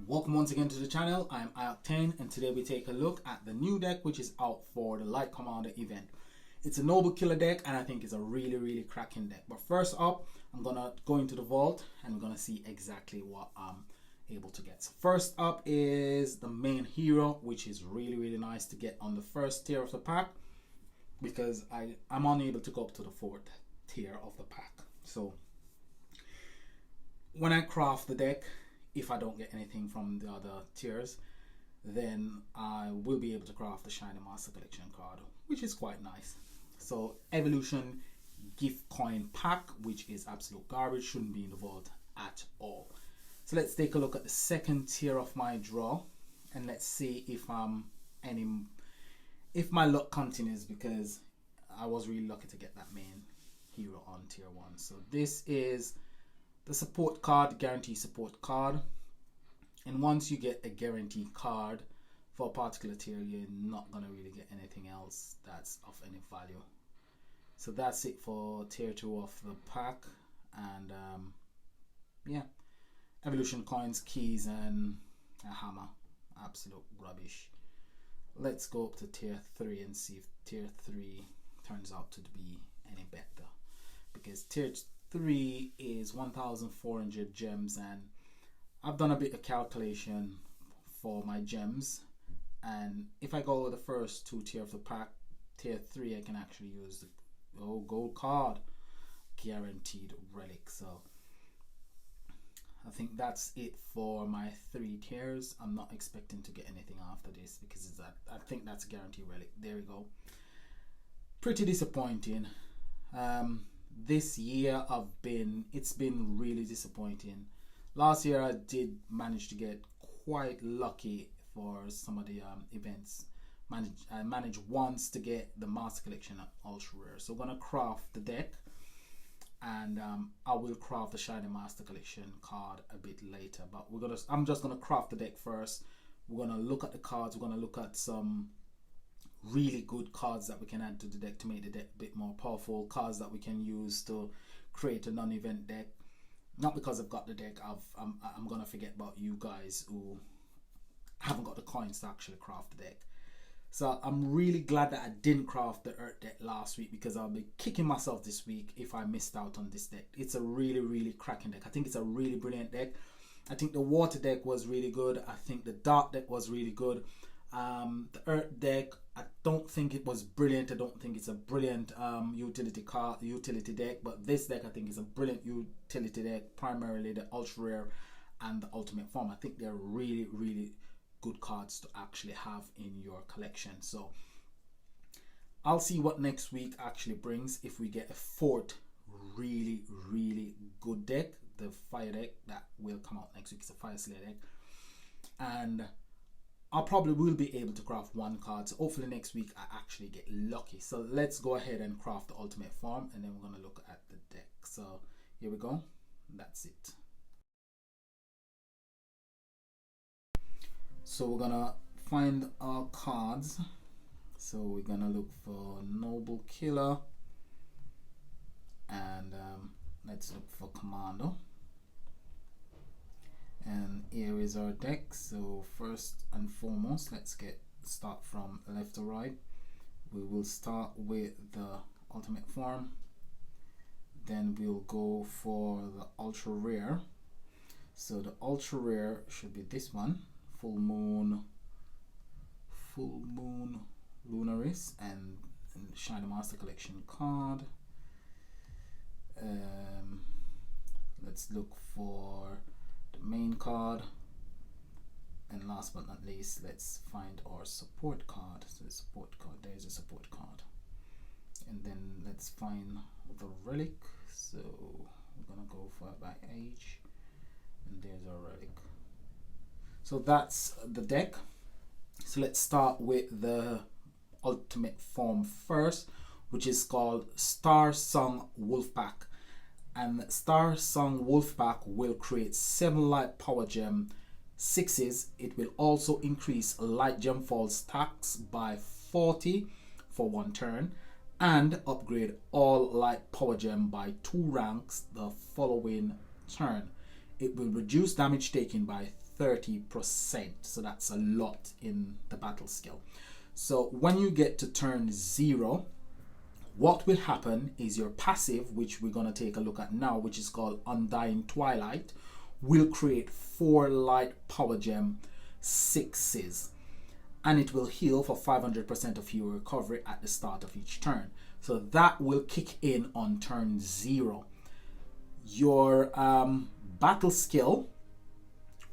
Welcome once again to the channel. I'm Octane, and today we take a look at the new deck which is out for the Light Commander event. It's a Noble Killer deck, and I think it's a really cracking deck. But first up, I'm gonna go into the vault and we're gonna see exactly what I'm able to get. So first up is the main hero, which is really nice to get on the first tier of the pack, because I'm unable to go up to the fourth tier of the pack. So when I craft the deck, if I don't get anything from the other tiers, then I will be able to craft the Shiny Master Collection card, which is quite nice. So Evolution gift coin pack, which is absolute garbage, shouldn't be in the vault at all. So let's take a look at the second tier of my draw, and let's see if my luck continues, because I was really lucky to get that main hero on tier 1. So this is the support card, guarantee support card, and once you get a guarantee card for a particular tier, you're not gonna really get anything else that's of any value. So that's it for tier 2 of the pack. And yeah, evolution coins, keys, and a hammer, absolute rubbish. Let's go up to tier 3 and see if tier 3 turns out to be any better, because tier 3 is 1,400 gems, and I've done a bit of calculation for my gems, and if I go with the first 2 tier of the pack, tier 3, I can actually use the gold card, guaranteed relic. So I think that's it for my 3 tiers. I'm not expecting to get anything after this, because I think that's a guaranteed relic. There we go. Pretty disappointing. This year it's been really disappointing. Last year I did manage to get quite lucky for some of the events. I managed once to get the Master Collection at Ultra Rare. So I'm gonna craft the deck, and I will craft the Shiny Master Collection card a bit later. But I'm just gonna craft the deck first. We're gonna look at the cards. We're gonna look at some really good cards that we can add to the deck to make the deck a bit more powerful, cards that we can use to create a non-event deck. Not because I've got the deck, I'm gonna forget about you guys who haven't got the coins to actually craft the deck. So I'm really glad that I didn't craft the Earth deck last week, because I'll be kicking myself this week if I missed out on this deck. It's a really cracking deck. I think it's a really brilliant deck. I think the Water deck was really good. I think the Dark deck was really good. The Earth deck, I don't think it was brilliant. I don't think it's a brilliant utility deck, but this deck I think is a brilliant utility deck, primarily the Ultra Rare and the Ultimate Form. I think they're really good cards to actually have in your collection. So I'll see what next week actually brings. If we get a 4th really good deck, the Fire deck that will come out next week is a Fire Slayer deck, and I probably will be able to craft 1 card. So hopefully next week I actually get lucky. So let's go ahead and craft the Ultimate Form, and then we're going to look at the deck. So here we go. That's it. So we're going to find our cards. So we're going to look for Noble Killer, and let's look for Commando. And here is our deck. So first and foremost, let's start from left to right. We will start with the Ultimate Form, then we'll go for the Ultra Rare. So the Ultra Rare should be this one, Full Moon Lunaris, and Shiny Master Collection card. Let's look for the main card, and last but not least, let's find our support card. So the support card, there's a support card, and then let's find the relic. So we're gonna go for by age, and there's our relic. So that's the deck. So let's start with the Ultimate Form first, which is called Star Song Wolfpack. And Star Song Wolfpack will create 7 light power gem 6s. It will also increase light gem fall stacks by 40 for 1 turn, and upgrade all light power gem by 2 ranks the following turn. It will reduce damage taken by 30%. So that's a lot in the battle skill. So when you get to turn 0, what will happen is your passive, which we're going to take a look at now, which is called Undying Twilight, will create 4 light power gem 6s, and it will heal for 500% of your recovery at the start of each turn. So that will kick in on turn 0. Your battle skill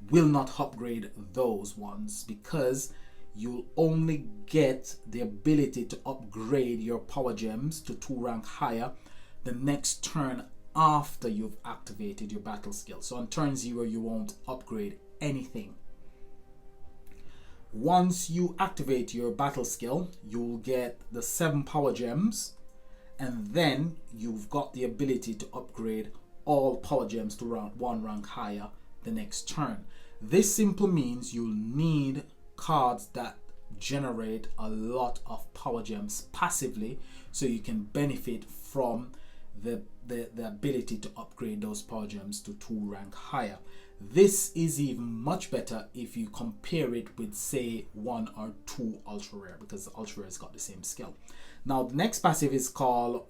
will not upgrade those ones, because you'll only get the ability to upgrade your power gems to 2 rank higher the next turn after you've activated your battle skill. So on turn 0 you won't upgrade anything. Once you activate your battle skill, you'll get the 7 power gems, and then you've got the ability to upgrade all power gems to 1 rank higher the next turn. This simply means you'll need cards that generate a lot of power gems passively, so you can benefit from the ability to upgrade those power gems to 2 rank higher. This is even much better if you compare it with, say, 1 or 2 ultra rare, because the ultra rare has got the same skill. Now the next passive is called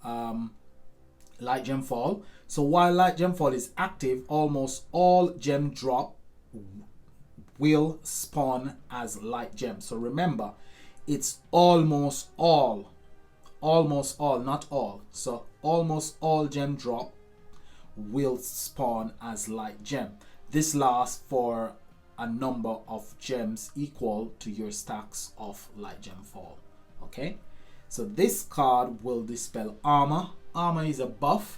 Light Gem Fall. So while Light Gem Fall is active, almost all gem drop will spawn as light gems. So remember, it's almost all, not all. So almost all gem drop will spawn as light gem. This lasts for a number of gems equal to your stacks of Light Gem Fall. Okay, so this card will dispel armor. Armor is a buff.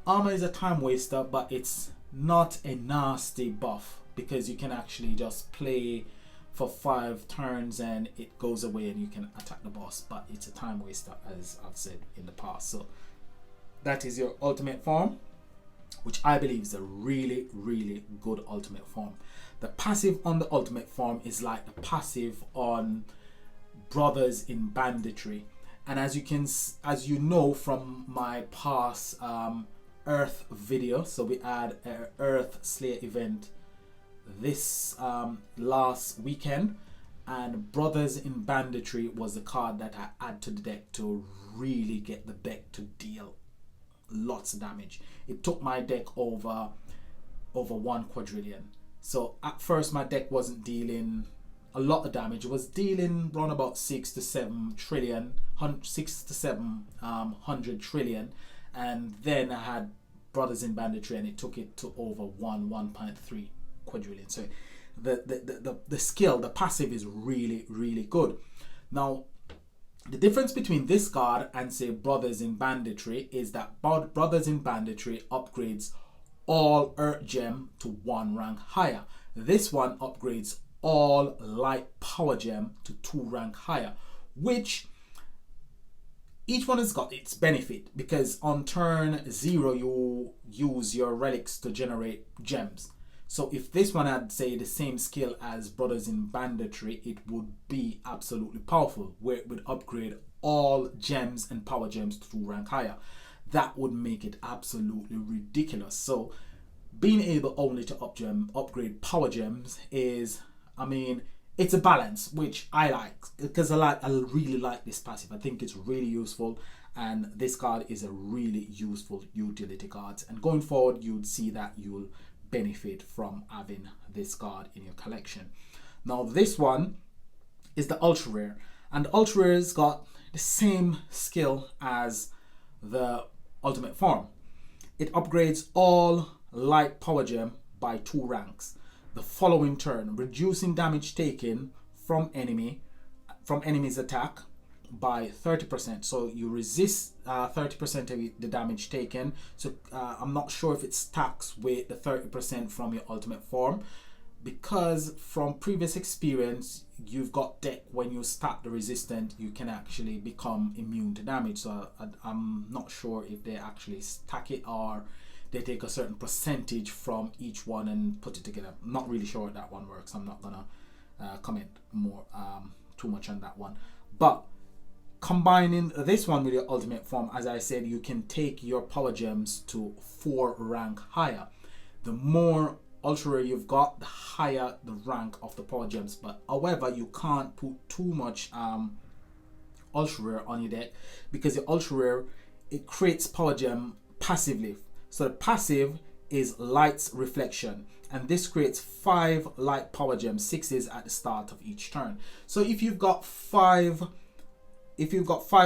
Armor is a time waster, but it's not a nasty buff, because you can actually just play for 5 turns and it goes away and you can attack the boss, but it's a time waster, as I've said in the past. So that is your ultimate form, which I believe is a really, really good ultimate form. The passive on the ultimate form is like the passive on Brothers in Banditry, and as you know from my past Earth video, so we had an Earth Slayer event this last weekend, and Brothers in Banditry was the card that I add to the deck to really get the deck to deal lots of damage. It took my deck over 1 quadrillion. So at first my deck wasn't dealing a lot of damage. It was dealing around about 6 to 7 trillion, 6 to 700 trillion, and then I had Brothers in Banditry and it took it to over 1.3 quadrillion. So the skill, the passive is really, really good. Now the difference between this card and, say, Brothers in Banditry is that Brothers in Banditry upgrades all Earth Gem to 1 rank higher. This one upgrades all Light Power Gem to 2 rank higher, which each one has got its benefit, because on turn 0 you use your relics to generate gems. So if this one had, say, the same skill as Brothers in Banditry, it would be absolutely powerful, where it would upgrade all gems and power gems to 2 rank higher. That would make it absolutely ridiculous. So being able only to upgrade power gems is, I mean, it's a balance, which I like, because I really like this passive. I think it's really useful, and this card is a really useful utility card. And going forward, you'd see that you'll benefit from having this card in your collection. Now this one is the ultra rare, and the ultra rare's got the same skill as the ultimate form. It upgrades all light power gem by 2 ranks the following turn, reducing damage taken from enemy's attack by 30%. So you resist 30% of the damage taken. So I'm not sure if it stacks with the 30% from your ultimate form, because from previous experience you've got deck when you stack the resistant you can actually become immune to damage. So I'm not sure if they actually stack it or they take a certain percentage from each one and put it together. I'm not really sure how that one works. I'm not gonna comment more too much on that one. But combining this one with your ultimate form, as I said, you can take your power gems to 4 rank higher. The more ultra rare you've got, the higher the rank of the power gems. But however, you can't put too much ultra rare on your deck, because your ultra rare, it creates power gem passively. So the passive is light's reflection, and this creates 5 light power gems, 6s at the start of each turn. So if you've got 5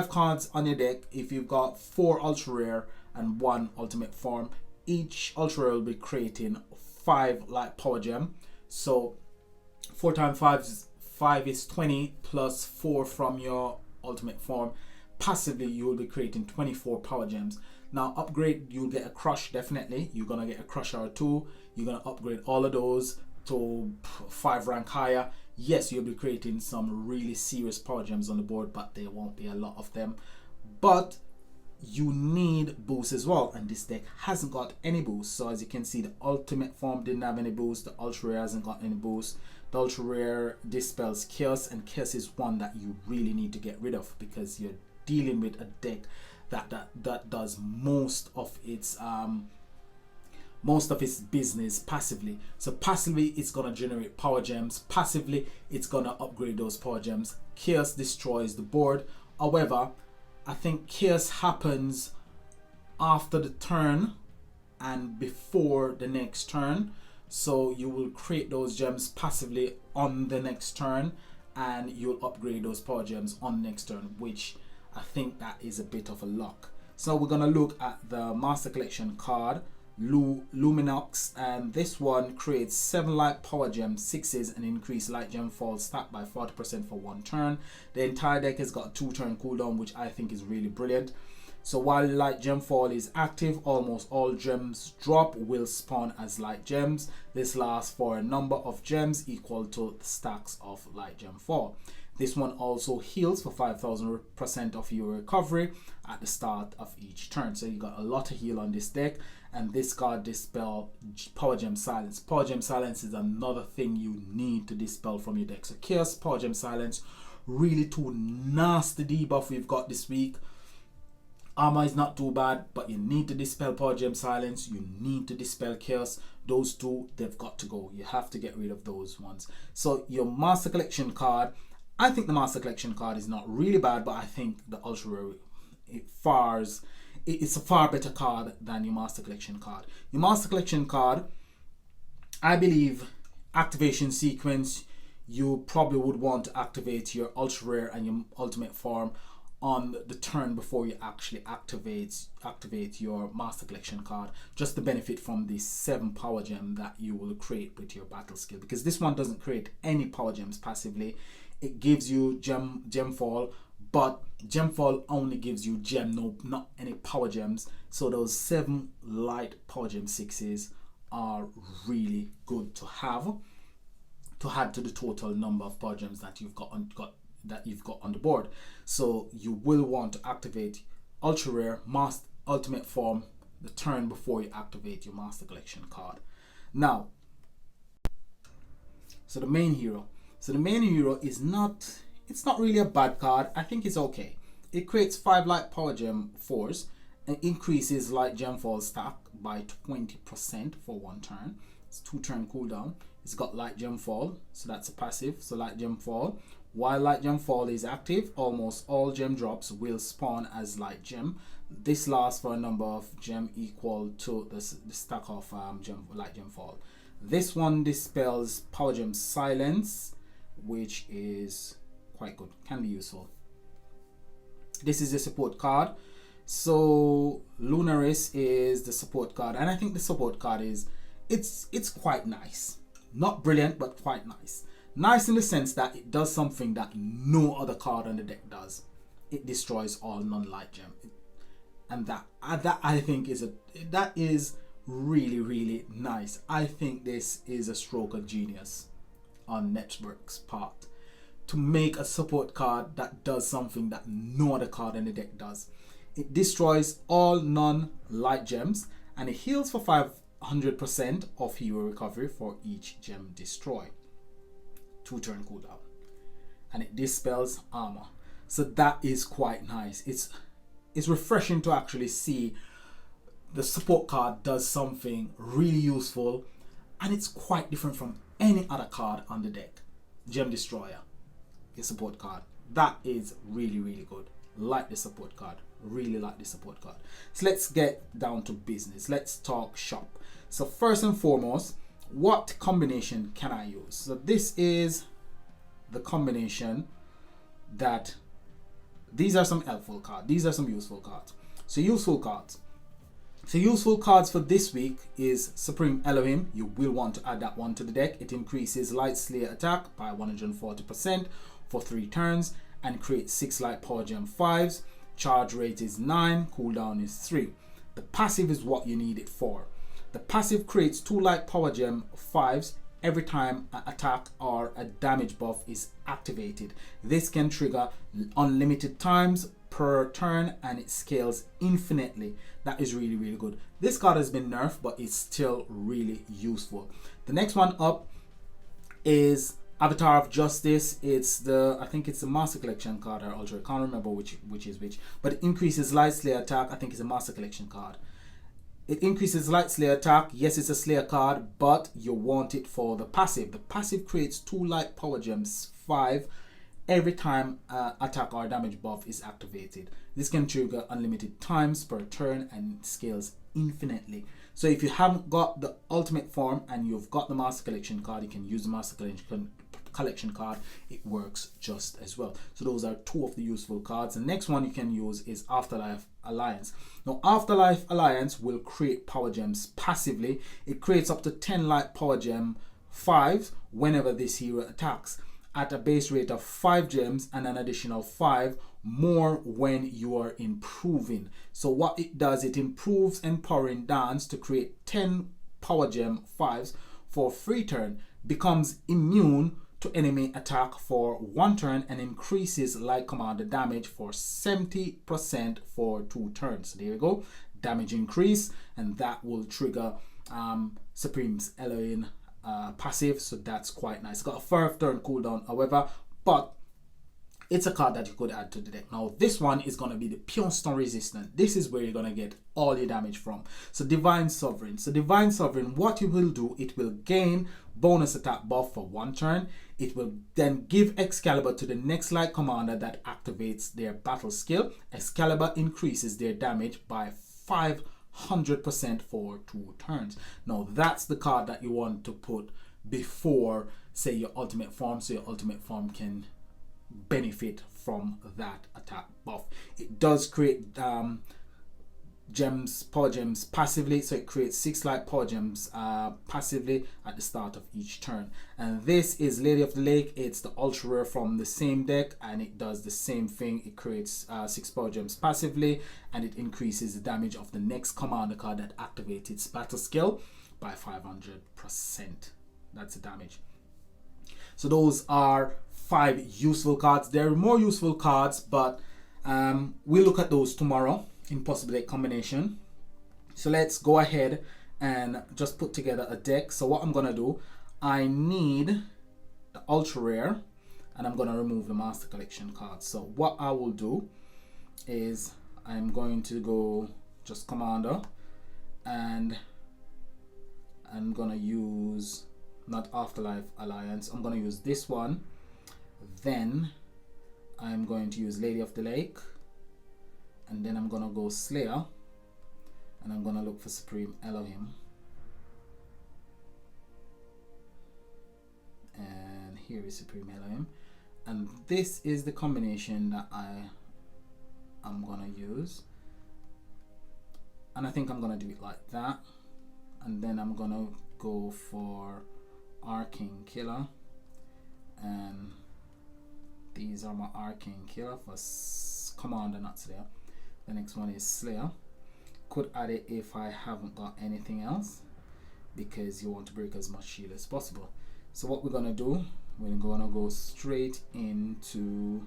cards on your deck, if you've got 4 ultra rare and 1 ultimate form, each ultra rare will be creating 5 light power gem. So 4 times 5 is 20, plus 4 from your ultimate form. Passively, you will be creating 24 power gems. Now upgrade, you'll get a crush, definitely. You're gonna get a crusher or 2. You're gonna upgrade all of those to 5 rank higher. Yes, you'll be creating some really serious power gems on the board, but there won't be a lot of them. But you need boosts as well, and this deck hasn't got any boosts. So as you can see, the ultimate form didn't have any boost, the ultra rare hasn't got any boost. The ultra rare dispels chaos, and chaos is one that you really need to get rid of, because you're dealing with a deck that does most of its business passively. So passively, it's gonna generate power gems. Passively, it's gonna upgrade those power gems. Chaos destroys the board. However, I think chaos happens after the turn and before the next turn. So you will create those gems passively on the next turn, and you'll upgrade those power gems on the next turn, which I think that is a bit of a lock. So we're gonna look at the Master Collection card, Luminox, and this one creates 7 light power gems, 6s, and increase light gem fall stacked by 40% for 1 turn. The entire deck has got a 2-turn cooldown, which I think is really brilliant. So while light gem fall is active, almost all gems drop will spawn as light gems. This lasts for a number of gems equal to the stacks of light gem fall. This one also heals for 5000% of your recovery at the start of each turn. So you got a lot of heal on this deck, and this card dispel power gem silence. Power gem silence is another thing you need to dispel from your deck. So chaos, power gem silence, really 2 nasty debuff we've got this week. Armor is not too bad, but you need to dispel power gem silence, you need to dispel chaos. Those 2, they've got to go. You have to get rid of those ones. So your Master Collection card, I think the Master Collection card is not really bad, but I think the Ultra Rare, it's a far better card than your Master Collection card. Your Master Collection card, I believe, activation sequence, you probably would want to activate your Ultra Rare and your Ultimate Form on the turn before you actually activate your Master Collection card, just to benefit from the 7 power gem that you will create with your battle skill, because this one doesn't create any power gems passively. It gives you gem fall, but gem fall only gives you not any power gems. So those 7 light power gem 6s are really good to have to add to the total number of power gems that you've got on the board. So you will want to activate Ultra Rare, Ultimate Form the turn before you activate your Master Collection card. Now, so the main hero. So the main hero is not really a bad card. I think it's okay. It creates 5 light power gem 4s and increases light gem fall stack by 20% for 1 turn. It's 2-turn cooldown. It's got light gem fall, so that's a passive. So light gem fall. While light gem fall is active, almost all gem drops will spawn as light gem. This lasts for a number of gem equal to the stack of light gem fall. This one dispels power gem silence, which is quite good, can be useful. This is a support card. So Lunaris is the support card, and I think the support card is it's quite nice. Not brilliant, but quite nice. Nice in the sense that it does something that no other card on the deck does. It destroys all non-light gem, and that I think is really nice. I think this is a stroke of genius on Network's part to make a support card that does something that no other card in the deck does. It destroys all non-light gems, and it heals for 500% of hero recovery for each gem destroyed. 2-turn cooldown, and it dispels armor. So that is quite nice. It's refreshing to actually see the support card does something really useful, and it's quite different from any other card on the deck. Gem Destroyer, your support card. That is really, really good. Like the support card. Really like the support card. So let's get down to business. Let's talk shop. So first and foremost, what combination can I use? So this is the combination that these are some helpful cards. These are some useful cards. So useful cards. So useful cards for this week is Supreme Elohim. You will want to add that one to the deck. It increases Light Slayer attack by 140% for 3 turns and creates 6 Light Power Gem 5s. Charge rate is 9, cooldown is 3. The passive is what you need it for. The passive creates 2 Light Power Gem 5s every time an attack or a damage buff is activated. This can trigger unlimited times per turn and it scales infinitely. That is really, really good. This card has been nerfed, but it's still really useful. The next one up is Avatar of Justice. It's the, I think it's the Master Collection card or Ultra. I can't remember which is which, but it increases Light Slayer attack. I think it's a Master Collection card. It increases Light Slayer attack. Yes, it's a Slayer card, but you want it for the passive. The passive creates 2 Light Power Gems 5 every time attack or damage buff is activated. This can trigger unlimited times per turn and scales infinitely. So if you haven't got the ultimate form and you've got the Master Collection card, you can use the Master Collection card. It works just as well. So those are 2 of the useful cards. The next one you can use is Afterlife Alliance. Now Afterlife Alliance will create power gems passively. It creates up to 10 Light Power Gem 5s whenever this hero attacks, at a base rate of 5 gems and an additional 5 more when you are improving. So what it does, it improves Empowering Dance to create 10 Power Gem 5s for free turn, becomes immune to enemy attack for 1 turn, and increases Light Commander damage for 70% for 2 turns. So there you go, damage increase, and that will trigger Supreme's Elohim passive, so that's quite nice. It's got a 5 turn cooldown, however, but it's a card that you could add to the deck. Now this one is going to be the Pure Stone resistant. This is where you're going to get all your damage from. So Divine Sovereign. So Divine Sovereign, what it will do, it will gain bonus attack buff for 1 turn. It will then give Excalibur to the next Light Commander that activates their battle skill. Excalibur increases their damage by 500% for 2 turns. Now that's the card that you want to put before, say, your ultimate form, so your ultimate form can benefit from that attack buff. It does create power gems passively, so it creates 6 Light Power Gems passively at the start of each turn. And this is Lady of the Lake. It's the ultra rare from the same deck, and it does the same thing. It creates 6 Power Gems passively, and it increases the damage of the next commander card that activates its battle skill by 500%. That's the damage. So those are 5 useful cards. There are more useful cards, but we'll look at those tomorrow in possible deck combination. So let's go ahead and just put together a deck. So what I'm gonna do, I need the ultra rare, and I'm gonna remove the Master Collection cards. So what I will do is I'm going to go just commander, and I'm gonna use not Afterlife Alliance. I'm gonna use this one. Then I'm going to use Lady of the Lake, and then I'm gonna go Slayer, and I'm gonna look for Supreme Elohim, and here is Supreme Elohim, and this is the combination that I'm gonna use, and I think I'm gonna do it like that, and then I'm gonna go for Arcane Killer, and these are my Arcane Killer for Commander, not Slayer. The next one is Slayer. Could add it if I haven't got anything else, because you want to break as much shield as possible. So what we're gonna do, we're gonna go straight into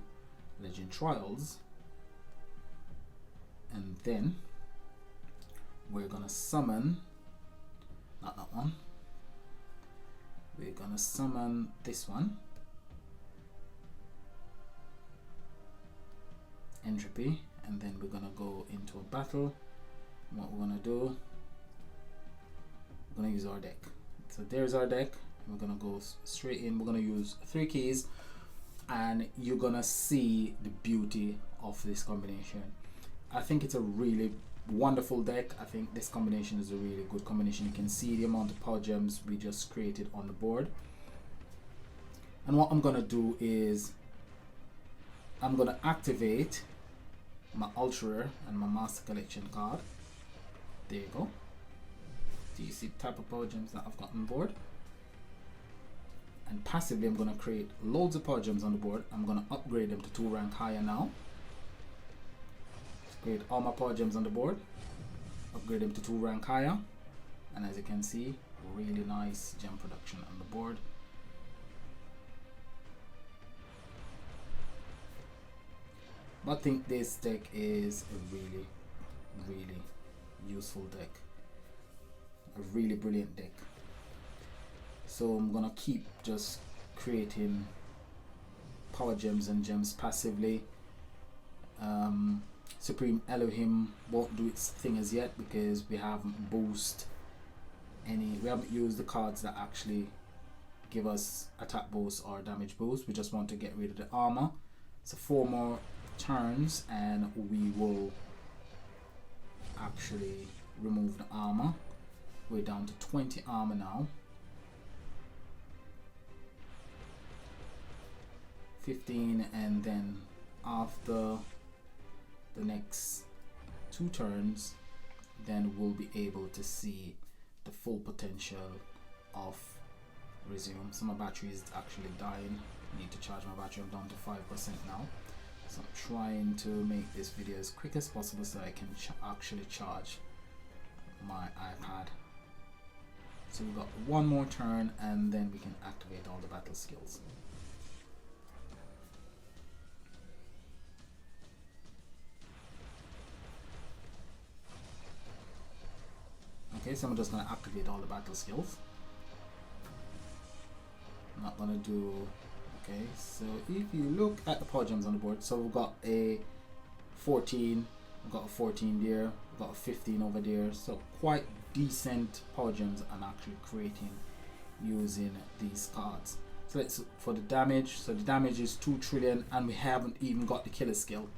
Legend Trials, and then we're gonna summon, not that one, we're gonna summon this one, Entropy, and then we're gonna go into a battle. What we're gonna do, we're gonna use our deck. So there's our deck. We're gonna go straight in. We're gonna use 3 keys, and you're gonna see the beauty of this combination. I think it's a really wonderful deck. I think this combination is a really good combination. You can see the amount of power gems we just created on the board. And what I'm gonna do is I'm gonna activate my Ultra Rare and my Master Collection card. There you go. Do you see the type of power gems that I've got on board? And passively I'm gonna create loads of power gems on the board. I'm gonna upgrade them to 2 rank higher now. Create all my power gems on the board, upgrade them to 2 rank higher, and as you can see, really nice gem production on the board. But I think this deck is a really, really useful deck, a really brilliant deck. So I'm gonna keep just creating power gems and gems passively. Supreme Elohim won't do its thing as yet because we haven't we haven't used the cards that actually give us attack boost or damage boost. We just want to get rid of the armor. So 4 more turns and we will actually remove the armor. We're down to 20 armor now. 15, and then after the next 2 turns, then we'll be able to see the full potential of Resume. So my battery is actually dying. I need to charge my battery. I'm down to 5% now. So I'm trying to make this video as quick as possible so I can actually charge my iPad. So we've got 1 more turn and then we can activate all the battle skills. Okay, so I'm just going to activate all the battle skills. I'm not going to do... Okay, so if you look at the power gems on the board, so we've got a 14, we've got a 14 there, we've got a 15 over there, so quite decent power gems I'm actually creating using these cards. So let's for the damage. So the damage is 2 trillion and we haven't even got the killer skill.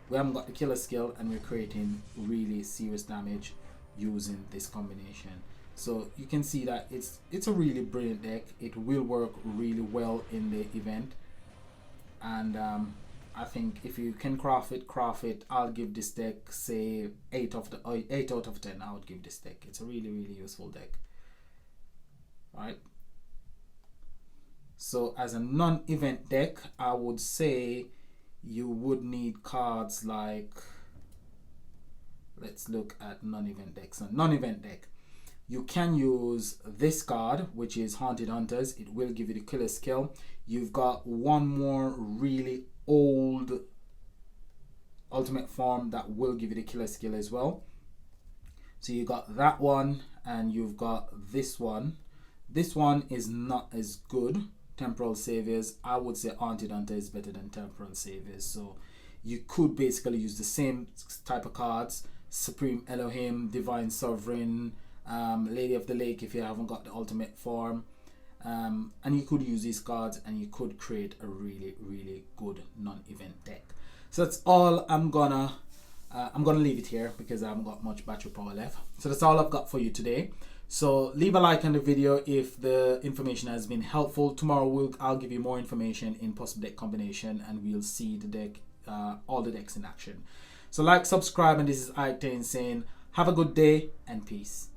We haven't got the killer skill and we're creating really serious damage using this combination. So you can see that it's a really brilliant deck. It will work really well in the event, and I think if you can craft it. I'll give this deck say 8 out of 10. I would give this deck. It's a really useful deck. Right, so as a non-event deck, I would say you would need cards like, let's look at non-event decks. So non-event deck, you can use this card, which is Haunted Hunters. It will give you the killer skill. You've got 1 more really old ultimate form that will give you the killer skill as well. So you got that one and you've got this one. This one is not as good, Temporal Saviors. I would say Haunted Hunter is better than Temporal Saviors. So you could basically use the same type of cards, Supreme Elohim, Divine Sovereign, Lady of the Lake if you haven't got the ultimate form, and you could use these cards and you could create a really good non-event deck. So that's all. I'm gonna leave it here because I haven't got much battery power left. So that's all I've got for you today. So leave a like on the video if the information has been helpful. Tomorrow I'll give you more information in possible deck combination and we'll see the deck, all the decks in action. So like, subscribe, and this is Octane saying have a good day and peace.